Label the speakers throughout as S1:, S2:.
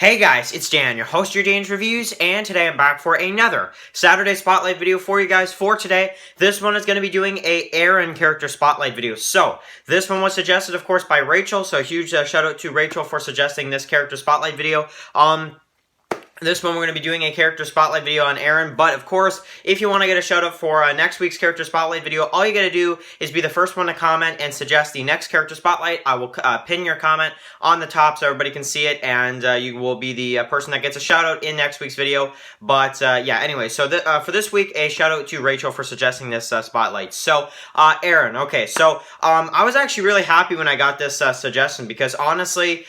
S1: Hey guys, it's Dan, your host of your Dan's Reviews, and today I'm back for another Saturday Spotlight video for you guys for today. This one is going to be doing a Aaron character Spotlight video. So, this one was suggested, of course, by Rachel, so a huge shout out to Rachel for suggesting this character Spotlight video. This one we're going to be doing a character spotlight video on Aaron, but of course, if you want to get a shout out for next week's character spotlight video, all you got to do is be the first one to comment and suggest the next character spotlight. I will pin your comment on the top so everybody can see it, and you will be the person that gets a shout out in next week's video. But yeah, anyway, so for this week, a shout out to Rachel for suggesting this spotlight. So, Aaron, okay, so I was actually really happy when I got this suggestion because honestly,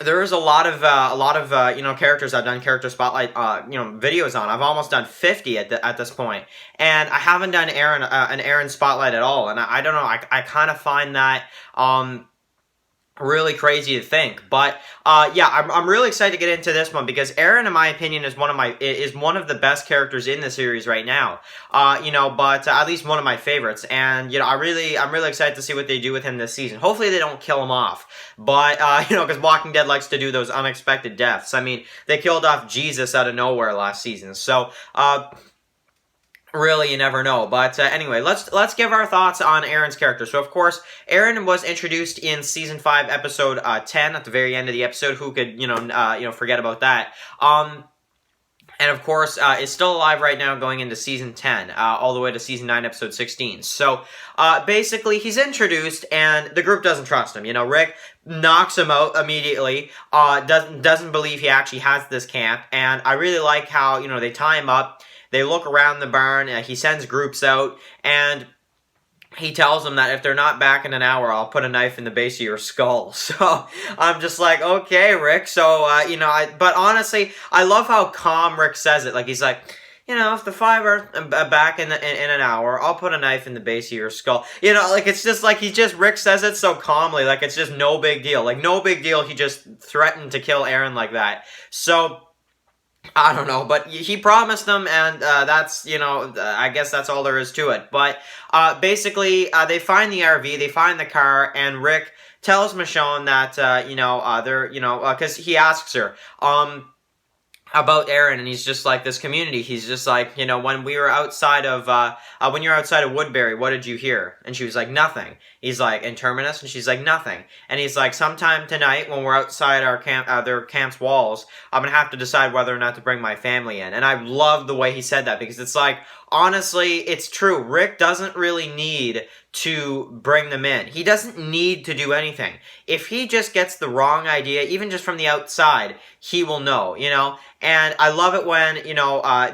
S1: there is a lot of characters I've done character spotlight videos on. I've almost done 50 at this point, and I haven't done an Aaron spotlight at all. And I don't know. I kind of find that really crazy to think, but yeah, I'm really excited to get into this one because Aaron, in my opinion, is one of the best characters in the series right now. But at least one of my favorites, and I'm really excited to see what they do with him this season. Hopefully, they don't kill him off, but because Walking Dead likes to do those unexpected deaths. I mean, they killed off Jesus out of nowhere last season, so. Really, you never know. But anyway, let's give our thoughts on Aaron's character. So, of course, Aaron was introduced in Season 5, Episode 10, at the very end of the episode. Who could, forget about that? And, of course, is still alive right now going into Season 10, all the way to Season 9, Episode 16. So, basically, he's introduced, and the group doesn't trust him. Rick knocks him out immediately, doesn't believe he actually has this camp, and I really like how, they tie him up. They look around the barn, he sends groups out, and he tells them that if they're not back in an hour, I'll put a knife in the base of your skull. So, I'm just like, okay, Rick, so, but honestly, I love how calm Rick says it. Like, he's like, if the 5 are back in an hour, I'll put a knife in the base of your skull. It's just like, Rick says it so calmly, like it's just no big deal. Like, no big deal, he just threatened to kill Aaron like that. So, I don't know, but he promised them, and that's, I guess that's all there is to it. But basically, they find the RV, they find the car, and Rick tells Michonne that, because he asks her, about Aaron, and he's just like, this community, he's just like, when we were outside of, when you're outside of Woodbury, what did you hear? And she was like, nothing. He's like, in Terminus? And she's like, nothing. And he's like, sometime tonight, when we're outside our their camp's walls, I'm gonna have to decide whether or not to bring my family in. And I love the way he said that, because it's like, honestly, it's true. Rick doesn't really need to bring them in. He doesn't need to do anything. If he just gets the wrong idea, even just from the outside, he will know, And I love it when,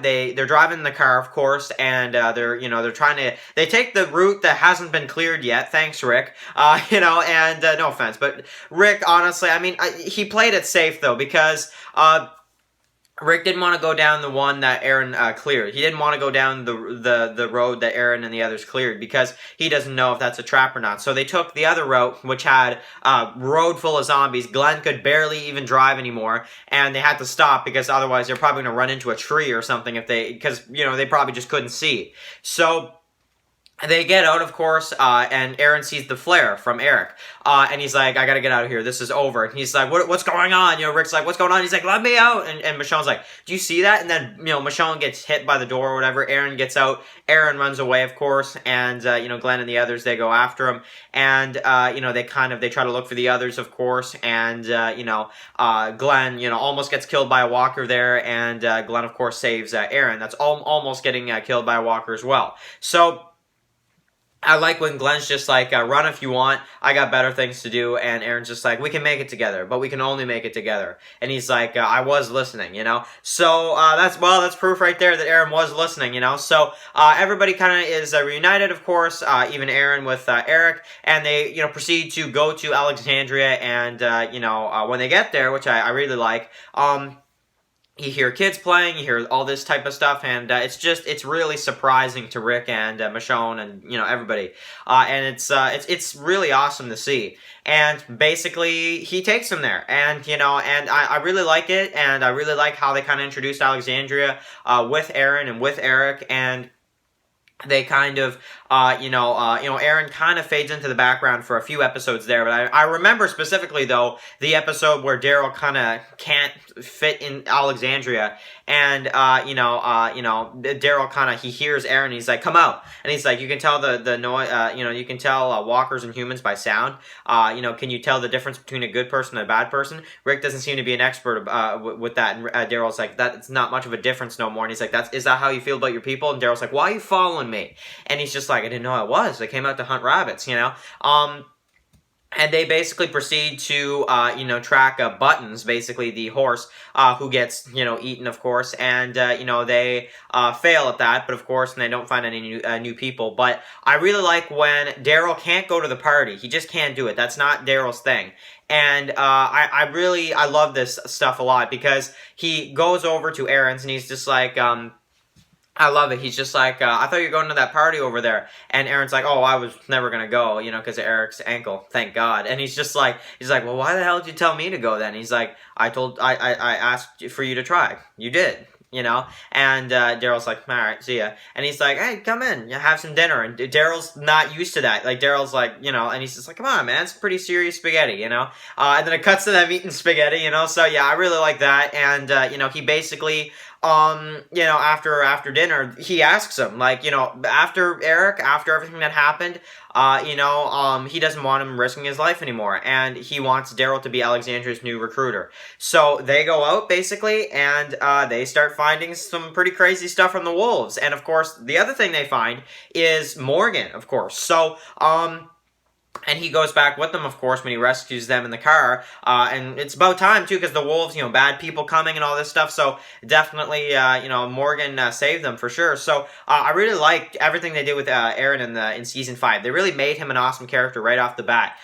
S1: they're driving in the car, of course, and they're trying to, they take the route that hasn't been cleared yet. Thanks, Rick. And no offense, but Rick, honestly, I mean, he played it safe though, because Rick didn't want to go down the one that Aaron cleared. He didn't want to go down the road that Aaron and the others cleared, because he doesn't know if that's a trap or not. So they took the other route, which had a road full of zombies. Glenn could barely even drive anymore, and they had to stop because otherwise they're probably going to run into a tree or something because they probably just couldn't see. So they get out, of course, and Aaron sees the flare from Eric, and he's like, I gotta get out of here, this is over. And he's like, what's going on? Rick's like, what's going on? He's like, let me out. And Michonne's like, do you see that? And then, Michonne gets hit by the door or whatever. Aaron gets out. Aaron runs away, of course, and, Glenn and the others, they go after him. And, they try to look for the others, of course, and, Glenn, almost gets killed by a walker there, and, Glenn, of course, saves Aaron. That's almost getting killed by a walker as well. So, I like when Glenn's just like, run if you want, I got better things to do, and Aaron's just like, we can make it together, but we can only make it together. And he's like, I was listening, So, that's proof right there that Aaron was listening, So, everybody kind of is reunited, of course, even Aaron with Eric, and they, proceed to go to Alexandria, and, when they get there, which I really like, you hear kids playing, you hear all this type of stuff, and it's really surprising to Rick and Michonne and everybody, and it's really awesome to see. And basically, he takes them there, and and I really like it, and I really like how they kind of introduced Alexandria with Aaron and with Eric, and they kind of Aaron kind of fades into the background for a few episodes there, but I remember specifically, though, the episode where Daryl kind of can't fit in Alexandria, and Daryl kind of, he hears Aaron, and he's like, come out, and he's like, you can tell the noise, you can tell walkers and humans by sound, can you tell the difference between a good person and a bad person? Rick doesn't seem to be an expert with that, and Daryl's like, that's not much of a difference no more, and he's like, is that how you feel about your people? And Daryl's like, why are you following me? And he's just like, I didn't know I was. I came out to hunt rabbits, and they basically proceed to, track Buttons, basically the horse, who gets, eaten, of course, and, they fail at that, but of course, and they don't find any new people. But I really like when Daryl can't go to the party. He just can't do it. That's not Daryl's thing. And I love this stuff a lot, because he goes over to Aaron's, and he's just like, I love it. He's just like, I thought you were going to that party over there. And Aaron's like, oh, I was never going to go, because of Eric's ankle. Thank God. And he's like, well, why the hell did you tell me to go then? He's like, I asked for you to try. You did. And Daryl's like, all right, see ya. And he's like, hey, come in, have some dinner. And Daryl's not used to that. Like, Daryl's like, and he's just like, come on, man, it's pretty serious spaghetti, and then it cuts to them eating spaghetti, so yeah, I really like that. And, he basically, after dinner, he asks him, like, after everything that happened, he doesn't want him risking his life anymore, and he wants Daryl to be Alexandria's new recruiter. So they go out, basically, and they start finding some pretty crazy stuff from the wolves. And, of course, the other thing they find is Morgan, of course. So, and he goes back with them, of course, when he rescues them in the car. And it's about time, too, because the wolves, bad people coming and all this stuff. So definitely, Morgan saved them for sure. So I really liked everything they did with Aaron in Season 5. They really made him an awesome character right off the bat.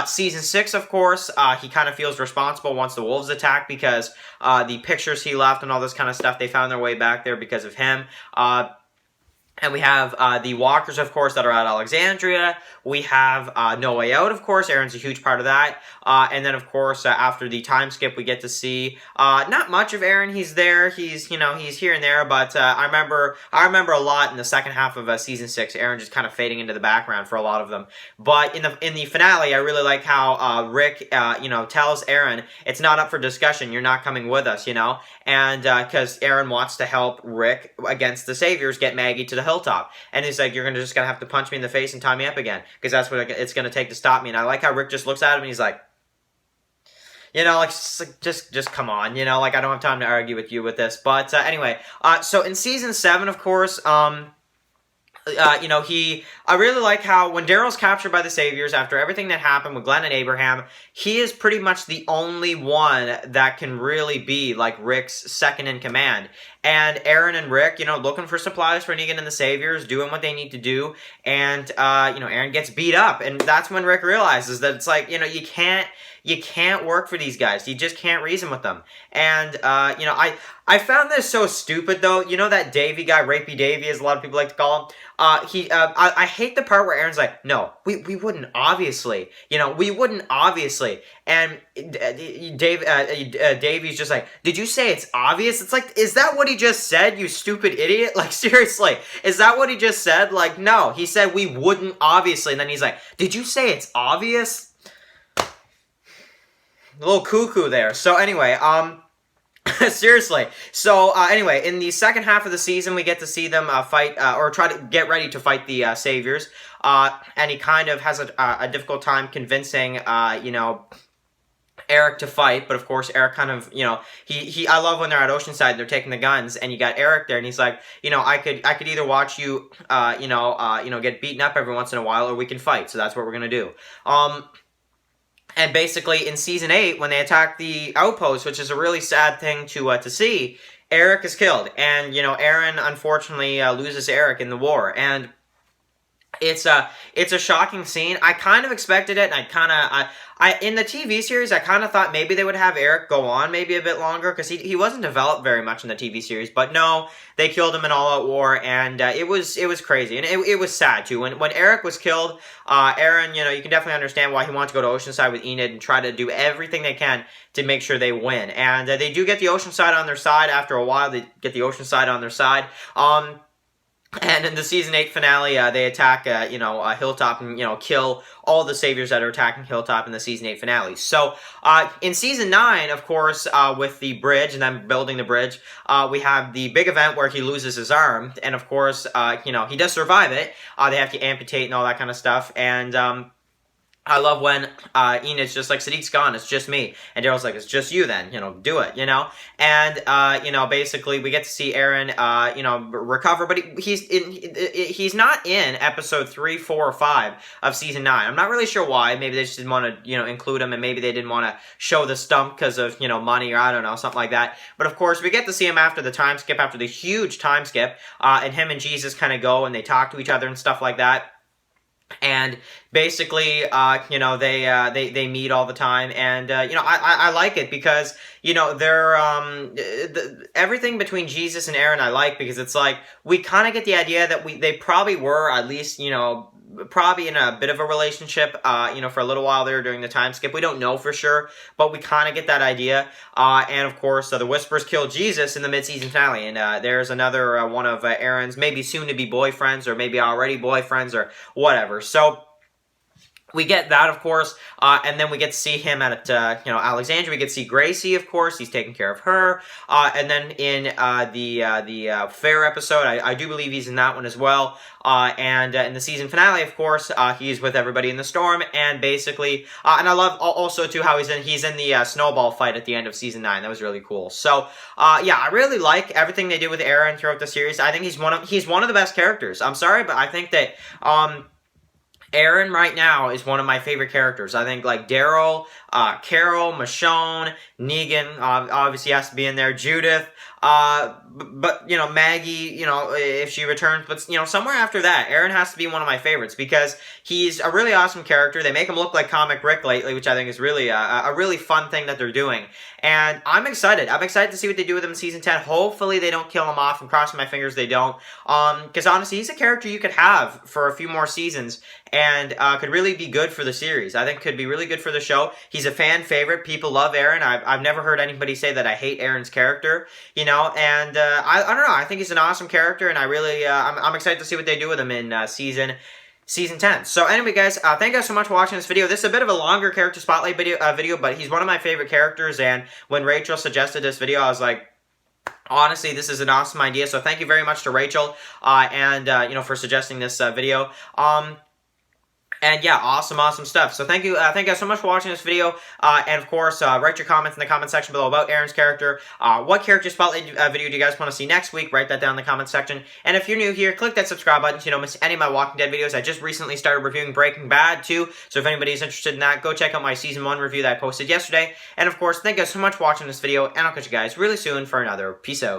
S1: Season 6, of course, he kind of feels responsible once the wolves attack, because the pictures he left and all this kind of stuff, they found their way back there because of him. And we have the walkers, of course, that are at Alexandria. We have No Way Out, of course. Aaron's a huge part of that. And then, of course, after the time skip, we get to see not much of Aaron. He's there. He's here and there. But I remember a lot in the second half of Season 6. Aaron just kind of fading into the background for a lot of them. But in the finale, I really like how Rick, tells Aaron, it's not up for discussion. You're not coming with us, And because Aaron wants to help Rick against the Saviors get Maggie to the hilltop, and he's like, you're just gonna have to punch me in the face and tie me up again, because that's what it's gonna take to stop me. And I like how Rick just looks at him and he's like, just come on, I don't have time to argue with you with this. But anyway, so in Season 7, of course, I really like how when Daryl's captured by the Saviors after everything that happened with Glenn and Abraham, he is pretty much the only one that can really be like Rick's second in command. And Aaron and Rick, looking for supplies for Negan and the Saviors, doing what they need to do. And, Aaron gets beat up. And that's when Rick realizes that it's like, you can't work for these guys. You just can't reason with them. And, I found this so stupid, though. That Davey guy, Rapey Davey, as a lot of people like to call him. I hate the part where Aaron's like, no, we wouldn't, obviously. We wouldn't, obviously. And Davey's just like, did you say it's obvious? It's like, is that what he just said, you stupid idiot? Like, seriously, is that what he just said? Like, no, he said we wouldn't, obviously. And then he's like, did you say it's obvious? A little cuckoo there. So anyway, seriously. So, anyway, in the second half of the season, we get to see them fight, or try to get ready to fight the Saviors. And he kind of has a difficult time convincing, Eric to fight. But, of course, Eric kind of, I love when they're at Oceanside and they're taking the guns, and you got Eric there, and he's like, I could either watch you, get beaten up every once in a while, or we can fight. So that's what we're going to do. And basically, in Season 8, when they attack the outpost, which is a really sad thing to see, Eric is killed. And, Aaron, unfortunately, loses Eric in the war. And it's a shocking scene. I kind of expected it, and in the TV series, I kind of thought maybe they would have Eric go on maybe a bit longer, because he wasn't developed very much in the TV series. But no, they killed him in All Out War, and it was crazy, and it was sad too. When Eric was killed, Aaron, you can definitely understand why he wanted to go to Oceanside with Enid and try to do everything they can to make sure they win. And they do get the Oceanside on their side after a while. They get the Oceanside on their side. And in the season 8 finale, they attack, Hilltop and, kill all the saviors that are attacking Hilltop in the season 8 finale. So, in season 9, of course, with the bridge and then building the bridge, we have the big event where he loses his arm. And of course, he does survive it. They have to amputate and all that kind of stuff. And, I love when Enid's just like, Sadiq's gone, it's just me. And Daryl's like, it's just you then, do it, And, basically we get to see Aaron, recover, but he's not in episode 3, 4, or 5 of season 9. I'm not really sure why. Maybe they just didn't want to, include him, and maybe they didn't want to show the stump because of, money, or I don't know, something like that. But of course, we get to see him after the time skip, after the huge time skip, and him and Jesus kind of go and they talk to each other and stuff like that. And basically, they meet all the time, and I like it because they're everything between Jesus and Aaron I like, because it's like we kind of get the idea that they probably were, at least probably in a bit of a relationship, for a little while there during the time skip. We don't know for sure, but we kind of get that idea. And of course, the Whispers kill Jesus in the mid-season finale, and there's another one of Aaron's maybe soon-to-be boyfriends, or maybe already boyfriends, or whatever. So we get that, of course, and then we get to see him at, Alexandria. We get to see Gracie, of course. He's taking care of her. And then in the Fair episode, I do believe he's in that one as well. And in the season finale, of course, he's with everybody in the storm. And basically, and I love also, too, how he's in the snowball fight at the end of season 9. That was really cool. So, yeah, I really like everything they do with Aaron throughout the series. I think he's one of the best characters. I'm sorry, but I think that Aaron right now is one of my favorite characters. I think like Daryl, Carol, Michonne, Negan, obviously has to be in there, Judith, but Maggie, if she returns, but somewhere after that, Aaron has to be one of my favorites because he's a really awesome character. They make him look like Comic Rick lately, which I think is really a really fun thing that they're doing. And I'm excited. I'm excited to see what they do with him in season 10. Hopefully they don't kill him off. I'm crossing my fingers they don't. Because honestly, he's a character you could have for a few more seasons and could really be good for the series. I think could be really good for the show. He's a fan favorite. People love Aaron. I've never heard anybody say that I hate Aaron's character, and I don't know. I think he's an awesome character, and I really, I'm excited to see what they do with him in season 10. So anyway, guys, thank you guys so much for watching this video. This is a bit of a longer character spotlight video, but he's one of my favorite characters, and when Rachel suggested this video, I was like, honestly, this is an awesome idea, so thank you very much to Rachel, for suggesting this video. And yeah, awesome stuff. So thank you guys so much for watching this video. And of course, write your comments in the comment section below about Aaron's character. What character spotlight video do you guys want to see next week? Write that down in the comment section. And if you're new here, click that subscribe button so you don't miss any of my Walking Dead videos. I just recently started reviewing Breaking Bad too. So if anybody's interested in that, go check out my season 1 review that I posted yesterday. And of course, thank you guys so much for watching this video. And I'll catch you guys really soon for another. Peace out.